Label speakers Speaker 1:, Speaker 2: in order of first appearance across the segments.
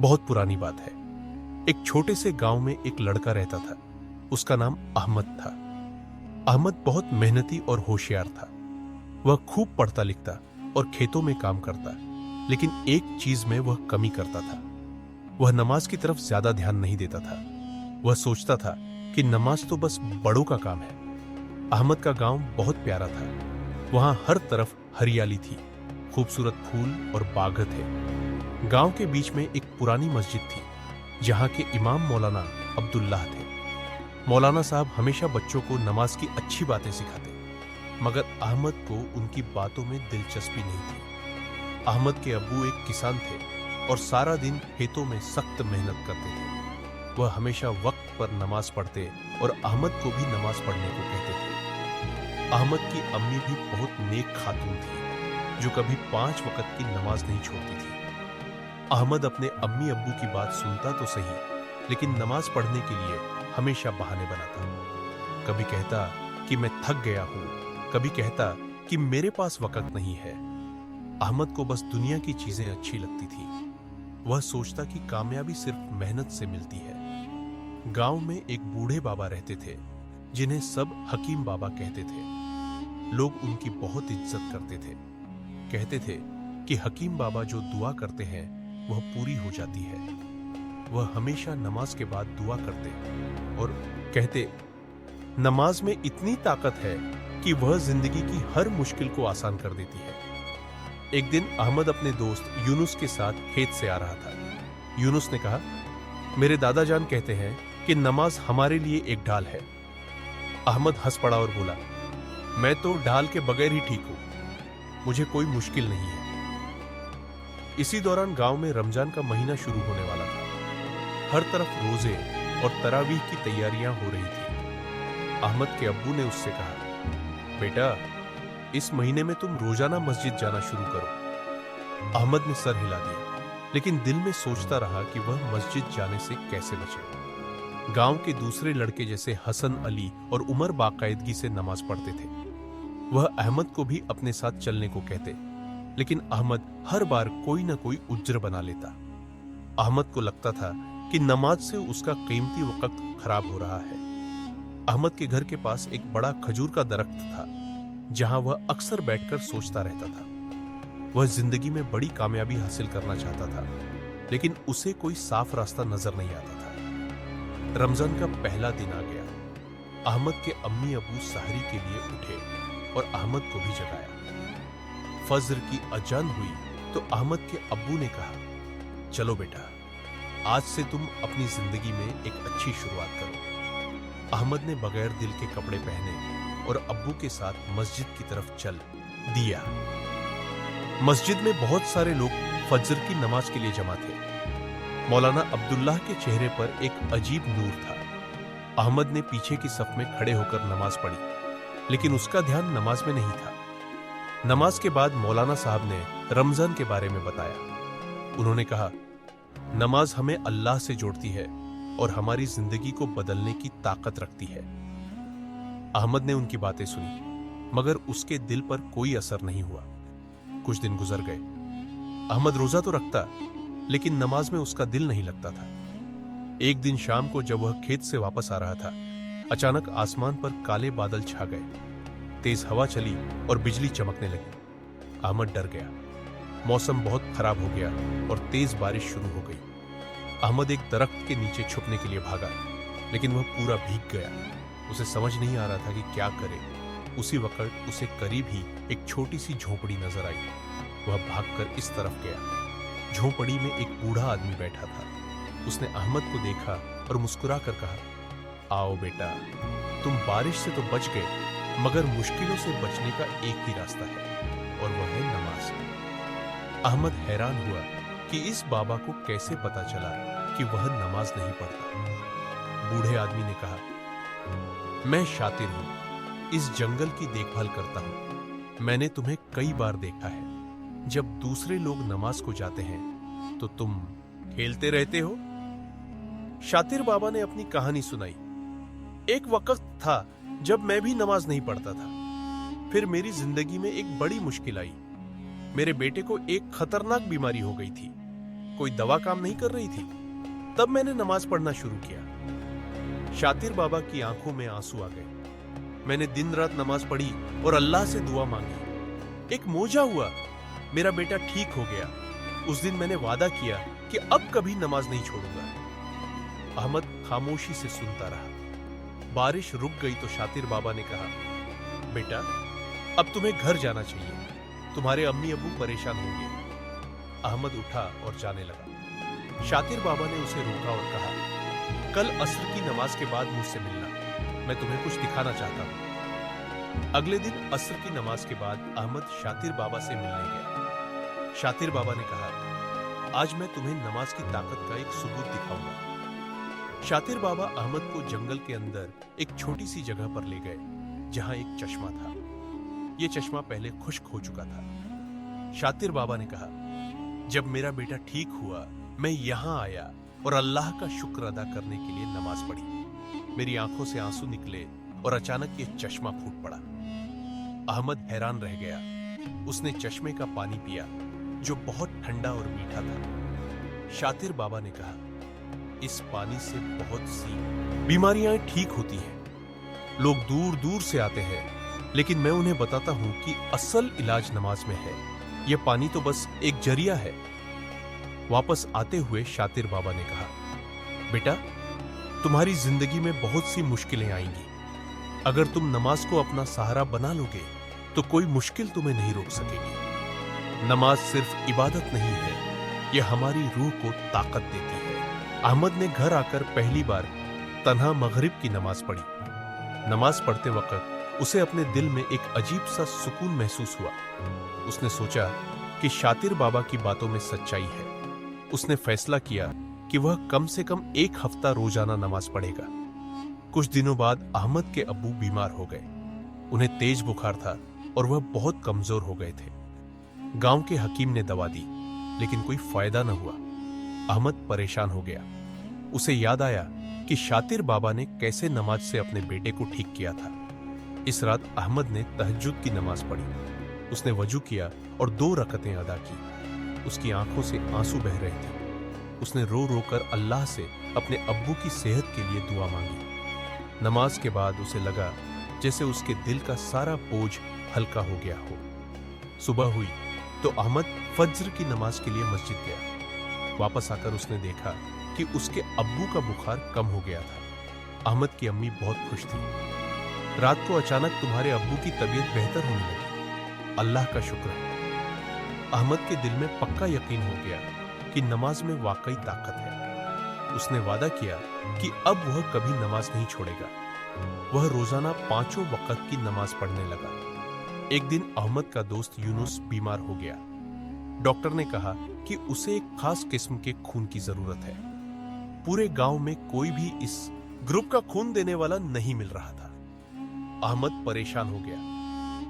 Speaker 1: बहुत पुरानी बात है। एक छोटे से गांव में एक लड़का रहता था। उसका नाम अहमद था। अहमद बहुत मेहनती और होशियार था। वह खूब पढ़ता लिखता और खेतों में काम करता, लेकिन एक चीज में वह कमी करता था। वह नमाज की तरफ ज्यादा ध्यान नहीं देता था। वह सोचता था कि नमाज तो बस बड़ों का काम है। अहमद का गांव बहुत प्यारा था। वहां हर तरफ हरियाली थी, खूबसूरत फूल और बाग थे। गांव के बीच में एक पुरानी मस्जिद थी, जहां के इमाम मौलाना अब्दुल्लाह थे। मौलाना साहब हमेशा बच्चों को नमाज की अच्छी बातें सिखाते, मगर अहमद को उनकी बातों में दिलचस्पी नहीं थी। अहमद के अब्बू एक किसान थे और सारा दिन खेतों में सख्त मेहनत करते थे। वह हमेशा वक्त पर नमाज पढ़ते और अहमद को भी नमाज पढ़ने को कहते थे। अहमद की अम्मी भी बहुत नेक खातून थी, जो कभी 5 वक्त की नमाज नहीं छोड़ती थी। अहमद अपने अम्मी अब्बू की बात सुनता तो सही, लेकिन नमाज पढ़ने के लिए हमेशा बहाने बनाता। कभी कहता कि मैं थक गया हूं, कभी कहता कि मेरे पास वक्त नहीं है। अहमद को बस दुनिया की चीजें अच्छी लगती थी। वह सोचता कि कामयाबी सिर्फ मेहनत से मिलती है। गांव में एक बूढ़े बाबा रहते थे, जिन्हें सब हकीम बाबा कहते थे। लोग उनकी बहुत इज्जत करते थे। कहते थे कि हकीम बाबा जो दुआ करते हैं वह पूरी हो जाती है। वह हमेशा नमाज के बाद दुआ करते और कहते, नमाज में इतनी ताकत है कि वह जिंदगी की हर मुश्किल को आसान कर देती है। एक दिन अहमद अपने दोस्त यूनुस के साथ खेत से आ रहा था। यूनुस ने कहा, मेरे दादा जान कहते हैं कि नमाज हमारे लिए एक ढाल है। अहमद हंस पड़ा और बोला, मैं तो ढाल के बगैर ही ठीक हूं, मुझे कोई मुश्किल नहीं है। इसी दौरान गांव में रमजान का महीना शुरू होने वाला था। हर तरफ रोजे और तरावीह की तैयारियां हो रही थी। अहमद के अब्बू ने उससे कहा, बेटा, इस महीने में तुम रोजाना मस्जिद जाना शुरू करो। अहमद ने सर हिला दिया, लेकिन दिल में सोचता रहा कि वह मस्जिद जाने से कैसे बचे। गांव के दूसरे लड़के जैसे हसन, अली और उमर बाकायदगी से नमाज पढ़ते थे। वह अहमद को भी अपने साथ चलने को कहते, लेकिन अहमद हर बार कोई ना कोई उज्र बना लेता। अहमद को लगता था कि नमाज से उसका कीमती वक्त खराब हो रहा है। अहमद के घर के पास एक बड़ा खजूर का दरख्त था, जहां वह अक्सर बैठकर सोचता रहता था। वह जिंदगी में बड़ी कामयाबी हासिल करना चाहता था, लेकिन उसे कोई साफ रास्ता नजर नहीं आता था। रमजान का पहला दिन आ गया। अहमद के अम्मी अबू सहरी के लिए उठे और अहमद को भी जगाया। फज्र की अजान हुई तो अहमद के अब्बू ने कहा, चलो बेटा, आज से तुम अपनी जिंदगी में एक अच्छी शुरुआत करो। अहमद ने बगैर दिल के कपड़े पहने और अब्बू के साथ मस्जिद की तरफ चल दिया। मस्जिद में बहुत सारे लोग फज्र की नमाज के लिए जमा थे। मौलाना अब्दुल्लाह के चेहरे पर एक अजीब नूर था। अहमद ने पीछे की सफ में खड़े होकर नमाज पढ़ी, लेकिन उसका ध्यान नमाज में नहीं था। नमाज के बाद मौलाना साहब ने रमजान के बारे में बताया। उन्होंने कहा, नमाज हमें अल्लाह से जोड़ती है और हमारी जिंदगी को बदलने की ताकत रखती है। अहमद ने उनकी बातें सुनी, मगर उसके दिल पर कोई असर नहीं हुआ। कुछ दिन गुजर गए। अहमद रोजा तो रखता, लेकिन नमाज में उसका दिल नहीं लगता था। एक दिन शाम को जब वह खेत से वापस आ रहा था, अचानक आसमान पर काले बादल छा गए। तेज हवा चली और बिजली चमकने लगी। अहमद डर गया। मौसम बहुत खराब हो गया और तेज बारिश शुरू हो गई। अहमद एक दरख्त के नीचे छुपने के लिए भागा, लेकिन वह पूरा भीग गया। उसे समझ नहीं आ रहा था कि क्या करे। उसी वक्त उसे करीब ही एक छोटी सी झोपड़ी नजर आई। वह भागकर इस तरफ गया। झोपड़ी में एक बूढ़ा आदमी बैठा था। उसने अहमद को देखा और मुस्कुराकर कहा, आओ बेटा, तुम बारिश से तो बच गए, मगर मुश्किलों से बचने का एक ही रास्ता है, और वह है नमाज। अहमद हैरान हुआ कि इस बाबा को कैसे पता चला कि वह नमाज नहीं पढ़ता। बूढ़े आदमी ने कहा, मैं शातिर हूं, इस जंगल की देखभाल करता हूं। मैंने तुम्हें कई बार देखा है। जब दूसरे लोग नमाज को जाते हैं तो तुम खेलते रहते हो। शातिर बाबा ने अपनी कहानी सुनाई। एक वक्त था जब मैं भी नमाज नहीं पढ़ता था। फिर मेरी जिंदगी में एक बड़ी मुश्किल आई। मेरे बेटे को एक खतरनाक बीमारी हो गई थी। कोई दवा काम नहीं कर रही थी। तब मैंने नमाज पढ़ना शुरू किया। शातिर बाबा की आंखों में आंसू आ गए। मैंने दिन रात नमाज पढ़ी और अल्लाह से दुआ मांगी। एक मोजा हुआ, मेरा बेटा ठीक हो गया। उस दिन मैंने वादा किया कि अब कभी नमाज नहीं छोड़ूंगा। अहमद खामोशी से सुनता रहा। बारिश रुक गई तो शातिर बाबा ने कहा, बेटा अब तुम्हें घर जाना चाहिए, तुम्हारे अम्मी अब्बू परेशान होंगे। अहमद उठा और जाने लगा। शातिर बाबा ने उसे रोका और कहा, कल असर की नमाज के बाद मुझसे मिलना, मैं तुम्हें कुछ दिखाना चाहता हूं। अगले दिन असर की नमाज के बाद अहमद शातिर बाबा से मिलने गया। शातिर बाबा ने कहा, आज मैं तुम्हें नमाज की ताकत का एक सबूत दिखाऊंगा। शातिर बाबा अहमद को जंगल के अंदर एक छोटी सी जगह पर ले गए जहां एक चश्मा था। यह चश्मा पहले खुश्क हो चुका था। शातिर बाबा ने कहा, जब मेरा बेटा ठीक हुआ मैं यहां आया और अल्लाह का शुक्र अदा करने के लिए नमाज पढ़ी। मेरी आंखों से आंसू निकले और अचानक यह चश्मा फूट पड़ा। अहमद हैरान रह गया। उसने चश्मे का पानी पिया जो बहुत ठंडा और मीठा था। शातिर बाबा ने कहा, इस पानी से बहुत सी बीमारियां ठीक होती हैं। लोग दूर दूर से आते हैं, लेकिन मैं उन्हें बताता हूं कि असल इलाज नमाज में है। यह पानी तो बस एक जरिया है। वापस आते हुए शातिर बाबा ने कहा, बेटा तुम्हारी जिंदगी में बहुत सी मुश्किलें आएंगी। अगर तुम नमाज को अपना सहारा बना लोगे तो कोई मुश्किल तुम्हें नहीं रोक सकेगी। नमाज सिर्फ इबादत नहीं है, यह हमारी रूह को ताकत देती है। अहमद ने घर आकर पहली बार तन्हा मगरिब की नमाज पढ़ी। नमाज पढ़ते वक्त उसे अपने दिल में एक अजीब सा सुकून महसूस हुआ। उसने सोचा कि शातिर बाबा की बातों में सच्चाई है। उसने फैसला किया कि वह कम से कम एक हफ्ता रोजाना नमाज पढ़ेगा। कुछ दिनों बाद अहमद के अब्बू बीमार हो गए। उन्हें तेज बुखार था और वह बहुत कमजोर हो गए थे। गांव के हकीम ने दवा दी, लेकिन कोई फायदा न हुआ। अहमद परेशान हो गया। उसे याद आया कि शातिर बाबा ने कैसे नमाज से अपने बेटे को ठीक किया था। इस रात अहमद ने तहज्जुद की नमाज पढ़ी। उसने वजू किया और 2 रकतें अदा की। उसकी आंखों से आंसू बह रहे थे। उसने रो रो कर अल्लाह से अपने अब्बू की सेहत के लिए दुआ मांगी। नमाज के बाद उसे लगा जैसे उसके दिल का सारा बोझ हल्का हो गया हो। सुबह हुई तो अहमद फज्र की नमाज के लिए मस्जिद गया। वापस आकर उसने देखा कि उसके अब्बू का बुखार कम हो गया था। अहमद की अम्मी बहुत खुश थी। रात को अचानक तुम्हारे अब्बू की तबीयत बेहतर होने लगी, अल्लाह का शुक्र है। अहमद के दिल में पक्का यकीन हो गया कि नमाज में वाकई ताकत है। उसने वादा किया कि अब वह कभी नमाज नहीं छोड़ेगा। वह रोजाना 5 वक्त की नमाज पढ़ने लगा। एक दिन अहमद का दोस्त यूनुस बीमार हो गया। डॉक्टर ने कहा कि उसे एक खास किस्म के खून की जरूरत है। पूरे गांव में कोई भी इस ग्रुप का खून देने वाला नहीं मिल रहा था। अहमद परेशान हो गया।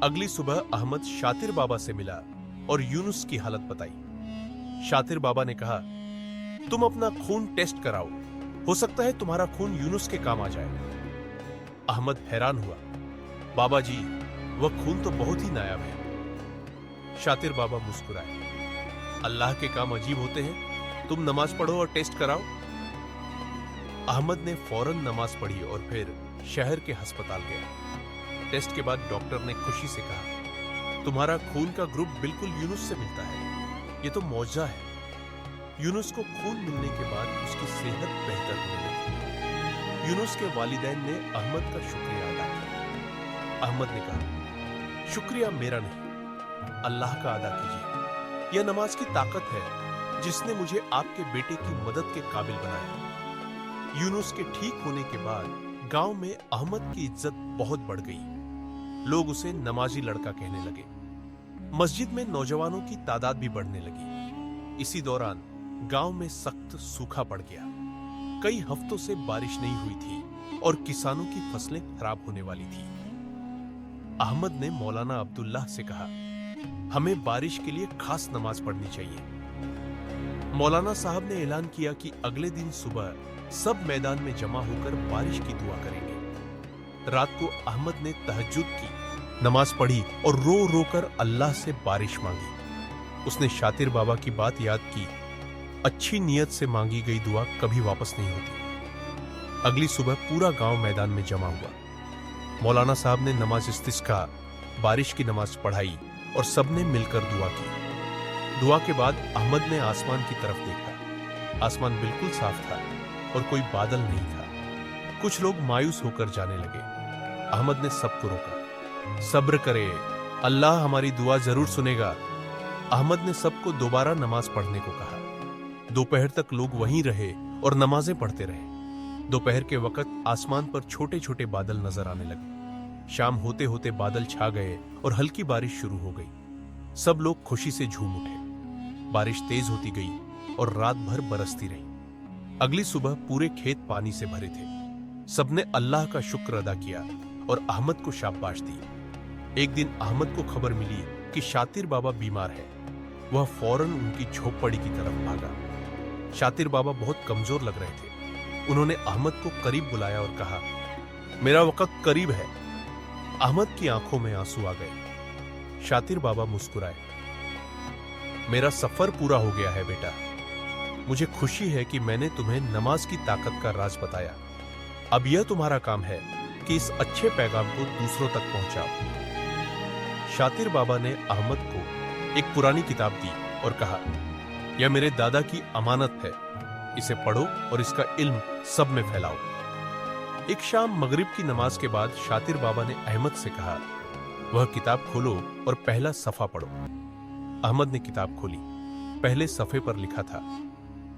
Speaker 1: अगली सुबह अहमद शातिर बाबा से मिला और यूनुस की हालत बताई। शातिर बाबा ने कहा, तुम अपना खून टेस्ट कराओ, हो सकता है तुम्हारा खून यूनुस के काम आ जाए। अहमद हैरान हुआ, बाबा जी वह खून तो बहुत ही नायाब है। शातिर बाबा मुस्कुराए, अल्लाह के काम अजीब होते हैं, तुम नमाज पढ़ो और टेस्ट कराओ। अहमद ने फौरन नमाज पढ़ी और फिर शहर के अस्पताल गया। टेस्ट के बाद डॉक्टर ने खुशी से कहा, तुम्हारा खून का ग्रुप बिल्कुल यूनुस से मिलता है। ये तो मौजज़ा है। यूनुस को खून मिलने के बाद उसकी सेहत बेहतर होने लगी। यूनुस के वालिदैन ने अहमद का शुक्रिया अदा किया। अहमद ने कहा, शुक्रिया मेरा नहीं, अल्लाह का अदा कीजिए। यह नमाज की ताकत है जिसने मुझे आपके बेटे की मदद के काबिल बनाया। यूनुस के ठीक होने के बाद गांव में अहमद की इज्जत बहुत बढ़ गई। लोग उसे नमाजी लड़का कहने लगे। मस्जिद में नौजवानों की तादाद भी बढ़ने लगी। इसी दौरान गांव में सख्त सूखा पड़ गया। कई हफ्तों से बारिश नहीं हुई थी और किसानों की फसलें खराब होने वाली थी। अहमद ने मौलाना अब्दुल्लाह से कहा, हमें बारिश के लिए खास नमाज पढ़नी चाहिए। मौलाना साहब ने ऐलान किया कि अगले दिन सुबह सब मैदान में जमा होकर बारिश की दुआ करेंगे। रात को अहमद ने तहज्जुद की नमाज पढ़ी और रो रो कर अल्लाह से बारिश मांगी। उसने शातिर बाबा की बात याद की अच्छी नियत से मांगी गई दुआ कभी वापस नहीं होती। अगली सुबह पूरा गांव मैदान में जमा हुआ। मौलाना साहब ने नमाज इस्तिस्का, बारिश की नमाज पढ़ाई और सबने मिलकर दुआ की। दुआ के बाद अहमद ने आसमान की तरफ देखा। आसमान बिल्कुल साफ था और कोई बादल नहीं था। कुछ लोग मायूस होकर जाने लगे। अहमद ने सबको रोका। सब्र करे, अल्लाह हमारी दुआ जरूर सुनेगा। अहमद ने सबको दोबारा नमाज पढ़ने को कहा। दोपहर तक लोग वहीं रहे और नमाजें पढ़ते रहे। दोपहर के वक्त आसमान पर छोटे छोटे बादल नजर आने लगे। शाम होते होते बादल छा गए और हल्की बारिश शुरू हो गई। सब लोग खुशी से झूम उठे। बारिश तेज होती गई और रात भर बरसती रही। अगली सुबह पूरे खेत पानी से भरे थे। सबने अल्लाह का शुक्र अदा किया और अहमद को शाबाश दी। एक दिन अहमद को खबर मिली कि शातिर बाबा बीमार है। वह फौरन उनकी झोपड़ी की तरफ भागा। शातिर बाबा बहुत कमजोर लग रहे थे। उन्होंने अहमद को करीब बुलाया और कहा, मेरा वक्त करीब है। अहमद की आंखों में आंसू आ गए। शातिर बाबा मुस्कुराए। मेरा सफर पूरा हो गया है बेटा। मुझे खुशी है कि मैंने तुम्हें नमाज की ताकत का राज बताया। अब यह तुम्हारा काम है कि इस अच्छे पैगाम को दूसरों तक पहुंचाओ। शातिर बाबा ने अहमद को एक पुरानी किताब दी और कहा, यह मेरे दादा की अमानत है। इसे पढ़ो और इसका इल्म सब में फैलाओ। एक शाम मगरिब की नमाज के बाद शातिर बाबा ने अहमद से कहा, वह किताब खोलो और पहला सफा पढ़ो। अहमद ने किताब खोली। पहले सफे पर लिखा था,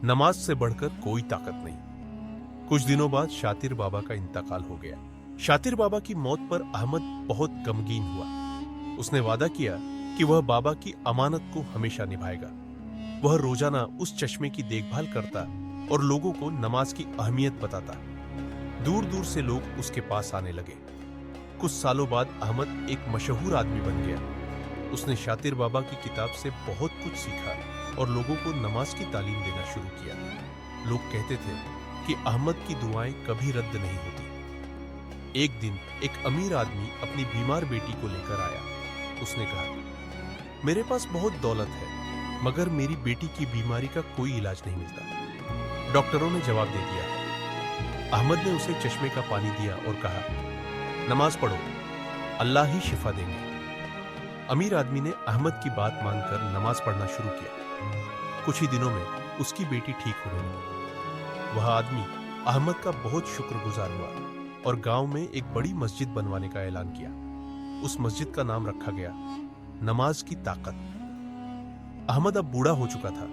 Speaker 1: नमाज से बढ़कर कोई ताकत नहीं। कुछ दिनों बाद शातिर बाबा का इंतकाल हो गया। शातिर बाबा की मौत पर अहमद बहुत गमगीन हुआ। उसने वादा किया कि वह बाबा की अमानत को हमेशा निभाएगा। वह रोजाना उस चश्मे की देखभाल करता और लोगों को नमाज की अहमियत बताता। दूर दूर से लोग उसके पास आने लगे। कुछ सालों बाद अहमद एक मशहूर आदमी बन गया। उसने शातिर बाबा की किताब से बहुत कुछ सीखा और लोगों को नमाज की तालीम देना शुरू किया। लोग कहते थे कि अहमद की दुआएं कभी रद्द नहीं होती। एक दिन एक अमीर आदमी अपनी बीमार बेटी को लेकर आया। उसने कहा, मेरे पास बहुत दौलत है मगर मेरी बेटी की बीमारी का कोई इलाज नहीं मिलता। डॉक्टरों ने जवाब दे दिया। अहमद ने उसे चश्मे का पानी दिया और कहा, नमाज पढ़ो, अल्लाह ही शिफा देंगे। अमीर आदमी ने अहमद की बात मानकर नमाज पढ़ना शुरू किया। कुछ ही दिनों में उसकी बेटी ठीक होने लगी। वह आदमी अहमद का बहुत शुक्रगुजार हुआ और गांव में एक बड़ी मस्जिद बनवाने का ऐलान किया। उस मस्जिद का नाम रखा गया नमाज की ताकत। अहमद अब बूढ़ा हो चुका था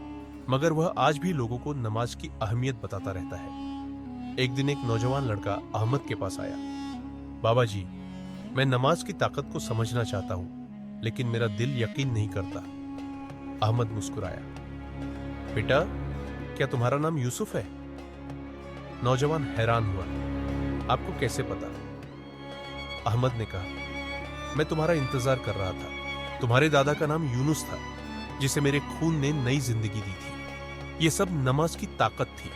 Speaker 1: मगर वह आज भी लोगों को नमाज की अहमियत बताता रहता है। एक दिन एक नौजवान लड़का अहमद के पास आया। बाबा जी, मैं नमाज की ताकत को समझना चाहता हूं लेकिन मेरा दिल यकीन नहीं करता। अहमद मुस्कुराया। बेटा, क्या तुम्हारा नाम यूसुफ है? नौजवान हैरान हुआ। आपको कैसे पता? अहमद ने कहा, मैं तुम्हारा इंतजार कर रहा था। तुम्हारे दादा का नाम यूनुस था जिसे मेरे खून ने नई जिंदगी दी थी। यह सब नमाज की ताकत थी।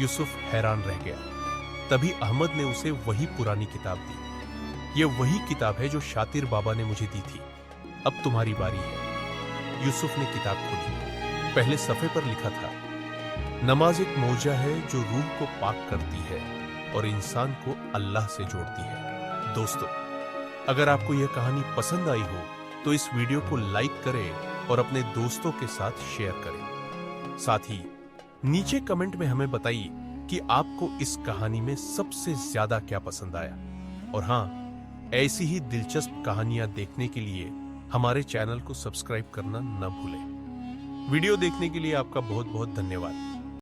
Speaker 1: यूसुफ हैरान रह गया। तभी अहमद ने उसे वही पुरानी किताब दी। यह वही किताब है जो शातिर बाबा ने मुझे दी थी। अब तुम्हारी बारी है। यूसुफ ने किताब खोली। पहले सफे पर लिखा था, नमाज एक मौजा है जो रूह को पाक करती है और इंसान को अल्लाह से जोड़ती है। दोस्तों, अगर आपको यह कहानी पसंद आई हो तो इस वीडियो को लाइक करें और अपने दोस्तों के साथ शेयर करें। साथ ही नीचे कमेंट में हमें बताइए कि आपको इस कहानी में सबसे ज्यादा क्या पसंद आया। और हां, ऐसी ही दिलचस्प कहानियां देखने के लिए हमारे चैनल को सब्सक्राइब करना न भूलें। वीडियो देखने के लिए आपका बहुत बहुत धन्यवाद।